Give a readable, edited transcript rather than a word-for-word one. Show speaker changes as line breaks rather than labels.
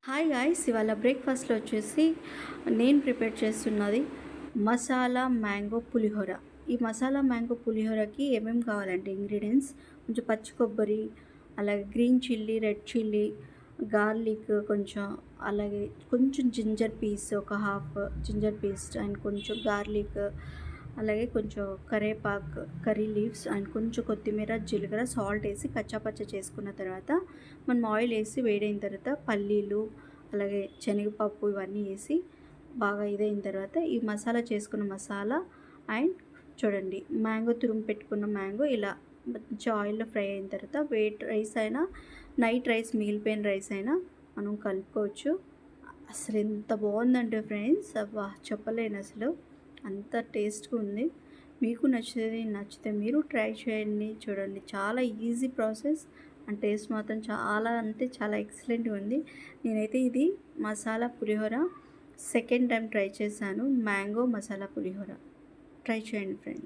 Hi guys, ఇవాళ బ్రేక్ఫాస్ట్లో వచ్చేసి నేను ప్రిపేర్ చేస్తున్నది మసాలా మ్యాంగో పులిహోర. ఈ మసాలా మ్యాంగో పులిహోరకి ఏమేమి కావాలంటే ఇంగ్రీడియంట్స్ కొంచెం పచ్చి కొబ్బరి, అలాగే green chilli, red chilli, garlic కొంచెం, అలాగే కొంచెం జింజర్ పీస్, ఒక హాఫ్ జింజర్ పేస్ట్ అండ్ కొంచెం గార్లిక్, అలాగే కొంచెం కరేపాకు, కర్రీ లీవ్స్ అండ్ కొంచెం కొత్తిమీర, జీలకర్ర, సాల్ట్ వేసి కచ్చాపచ్చ చేసుకున్న తర్వాత మనం ఆయిల్ వేసి వేడైన తర్వాత పల్లీలు, అలాగే శనగపప్పు ఇవన్నీ వేసి బాగా ఇదైన తర్వాత ఈ మసాలా చేసుకున్న మసాలా అండ్ చూడండి మ్యాంగో తురుము పెట్టుకున్న మ్యాంగో ఇలా మంచి ఆయిల్లో ఫ్రై అయిన తర్వాత వెయిట్ రైస్ అయినా, నైట్ రైస్, మిగిలిపోయిన రైస్ అయినా మనం కలుపుకోవచ్చు. అసలు ఎంత బాగుందంటే ఫ్రెండ్స్, అబ్బా చెప్పలేను అసలు, అంత టేస్ట్గా ఉంది. మీకు నచ్చితే మీరు ట్రై చేయండి. చూడండి చాలా ఈజీ ప్రాసెస్ అండ్ టేస్ట్ మాత్రం చాలా అంటే చాలా ఎక్సలెంట్గా ఉంది. నేనైతే ఇది మసాలా పులిహోర సెకండ్ టైం ట్రై చేశాను. మ్యాంగో మసాలా పులిహోర ట్రై చేయండి ఫ్రెండ్స్.